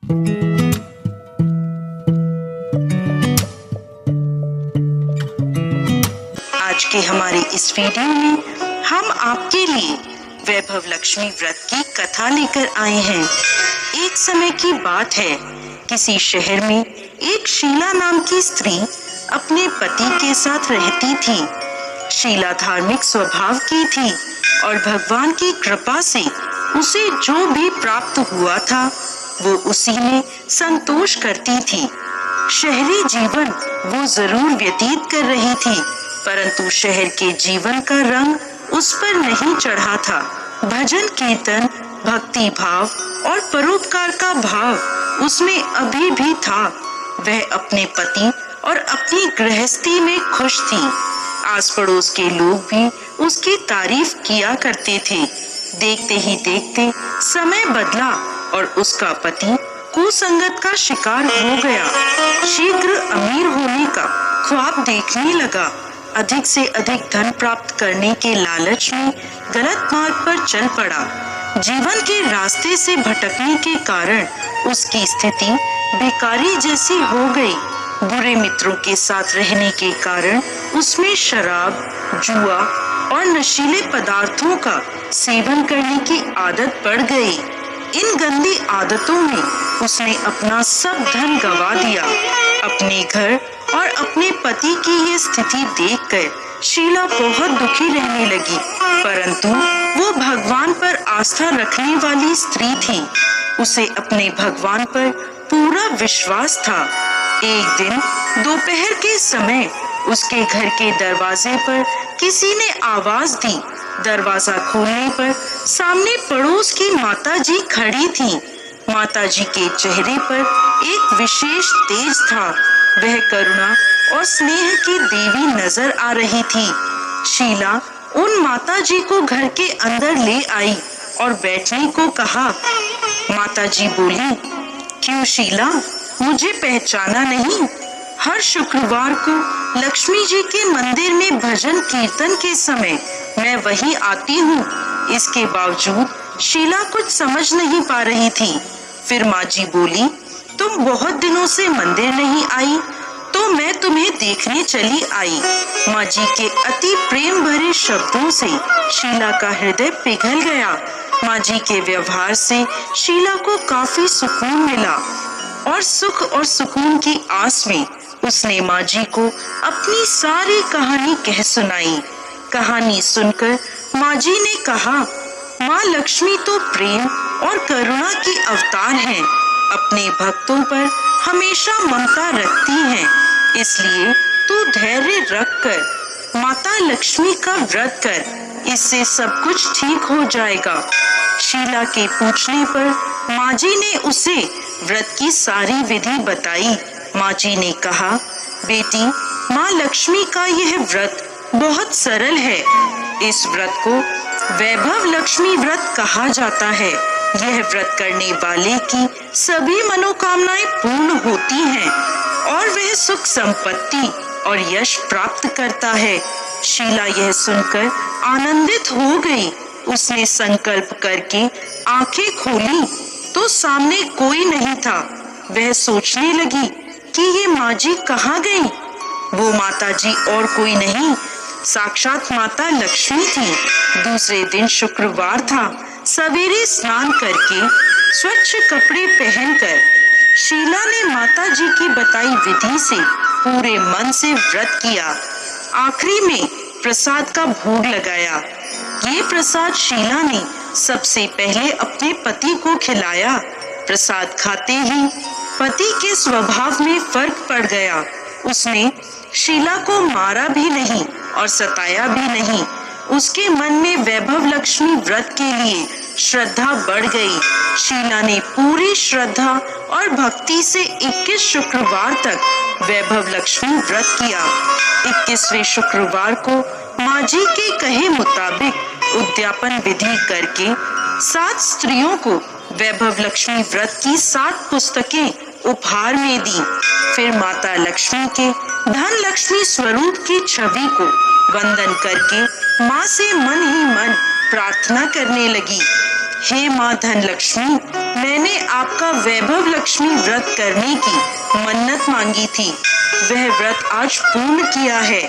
आज के हमारे इस वीडियो में हम आपके लिए वैभव लक्ष्मी व्रत की कथा लेकर आए हैं। एक समय की बात है, किसी शहर में एक शीला नाम की स्त्री अपने पति के साथ रहती थी। शीला धार्मिक स्वभाव की थी और भगवान की कृपा से उसे जो भी प्राप्त हुआ था वो उसी में संतोष करती थी। शहरी जीवन वो जरूर व्यतीत कर रही थी, परंतु शहर के जीवन का रंग उस पर नहीं चढ़ा था। भजन कीर्तन, भक्ति भाव और परोपकार का भाव उसमें अभी भी था। वह अपने पति और अपनी गृहस्थी में खुश थी। आस पड़ोस के लोग भी उसकी तारीफ किया करते थे। देखते ही देखते समय बदला और उसका पति कुसंगत का शिकार हो गया। शीघ्र अमीर होने का ख्वाब देखने लगा। अधिक से अधिक धन प्राप्त करने के लालच में गलत मार्ग पर चल पड़ा। जीवन के रास्ते से भटकने के कारण उसकी स्थिति भिखारी जैसी हो गई। बुरे मित्रों के साथ रहने के कारण उसमें शराब, जुआ और नशीले पदार्थों का सेवन करने की आदत पड़ गई। इन गंदी आदतों में उसने अपना सब धन गंवा दिया। अपने घर और अपने पति की ये स्थिति देखकर शीला बहुत दुखी रहने लगी, परंतु वो भगवान पर आस्था रखने वाली स्त्री थी। उसे अपने भगवान पर पूरा विश्वास था। एक दिन दोपहर के समय उसके घर के दरवाजे पर किसी ने आवाज दी। दरवाजा खोलने पर सामने पड़ोस की माताजी खड़ी थी। माताजी के चेहरे पर एक विशेष तेज था। वह करुणा और स्नेह की देवी नजर आ रही थी। शीला उन माताजी को घर के अंदर ले आई और बैठने को कहा। माताजी बोली, क्यों शीला, मुझे पहचाना नहीं? हर शुक्रवार को लक्ष्मी जी के मंदिर में भजन कीर्तन के समय मैं वहीं आती हूँ। इसके बावजूद शीला कुछ समझ नहीं पा रही थी। फिर माँ जी बोली, तुम बहुत दिनों से मंदिर नहीं आई तो मैं तुम्हें देखने चली आई। माँ जी के अति प्रेम भरे शब्दों से शीला का हृदय पिघल गया। माँ जी के व्यवहार से शीला को काफी सुकून मिला और सुख और सुकून की आस में उसने माँ जी को अपनी सारी कहानी कह सुनाई। कहानी सुनकर माँ जी ने कहा, माँ लक्ष्मी तो प्रेम और करुणा की अवतार हैं। अपने भक्तों पर हमेशा ममता रखती हैं। इसलिए तू धैर्य रख कर माता लक्ष्मी का व्रत कर, इससे सब कुछ ठीक हो जाएगा। शीला के पूछने पर माँ जी ने उसे व्रत की सारी विधि बताई। माँ जी ने कहा, बेटी, माँ लक्ष्मी का यह व्रत बहुत सरल है। इस व्रत को वैभव लक्ष्मी व्रत कहा जाता है। यह व्रत करने वाले की सभी मनोकामनाएं पूर्ण होती हैं और वह सुख संपत्ति और यश प्राप्त करता है। शीला यह सुनकर आनंदित हो गई। उसने संकल्प करके आंखें खोली तो सामने कोई नहीं था। वह सोचने लगी कि ये माँ जी कहाँ गई? वो माता जी और कोई नहीं, साक्षात माता लक्ष्मी थी। दूसरे दिन शुक्रवार था। सवेरे स्नान करके स्वच्छ कपड़े पहनकर शीला ने माता जी की बताई विधि से पूरे मन से व्रत किया। आखिरी में प्रसाद का भोग लगाया। ये प्रसाद शीला ने सबसे पहले अपने पति को खिलाया। प्रसाद खाते ही पति के स्वभाव में फर्क पड़ गया। उसने शीला को मारा भी नहीं और सताया भी नहीं। उसके मन में वैभव लक्ष्मी व्रत के लिए श्रद्धा बढ़ गई। शीला ने पूरी श्रद्धा और भक्ति से 21 शुक्रवार तक वैभव लक्ष्मी व्रत किया। 21वें शुक्रवार को माँ जी के कहे मुताबिक उद्यापन विधि करके 7 स्त्रियों को वैभव लक्ष्मी व्रत की 7 पुस्तकें उपहार में दी। फिर माता लक्ष्मी के धन लक्ष्मी स्वरूप की छवि को वंदन करके माँ से मन ही मन प्रार्थना करने लगी। हे माँ धन लक्ष्मी, मैंने आपका वैभव लक्ष्मी व्रत करने की मन्नत मांगी थी, वह व्रत आज पूर्ण किया है।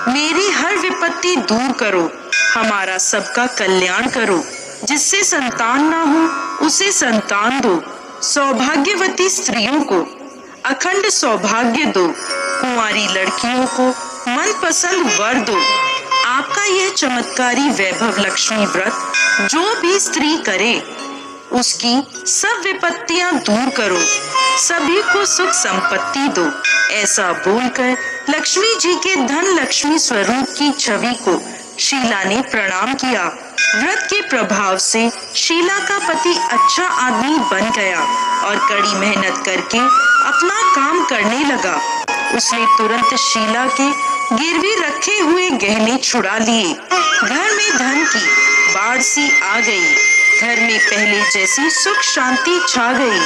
मेरी हर विपत्ति दूर करो, हमारा सबका कल्याण करो। जिससे संतान ना हो उसे संतान दो। सौभाग्यवती स्त्रियों को अखंड सौभाग्य दो। कुंवारी लड़कियों को मनपसंद वर दो। आपका यह चमत्कारी वैभव लक्ष्मी व्रत जो भी स्त्री करे उसकी सब विपत्तियां दूर करो, सभी को सुख संपत्ति दो। ऐसा बोलकर लक्ष्मी जी के धन लक्ष्मी स्वरूप की छवि को शीला ने प्रणाम किया। व्रत के प्रभाव से शीला का पति अच्छा आदमी बन गया और कड़ी मेहनत करके अपना काम करने लगा। उसने तुरंत शीला के गिरवी रखे हुए गहने छुड़ा लिए। घर में धन की बाढ़ सी आ गई। घर में पहले जैसी सुख शांति छा गई।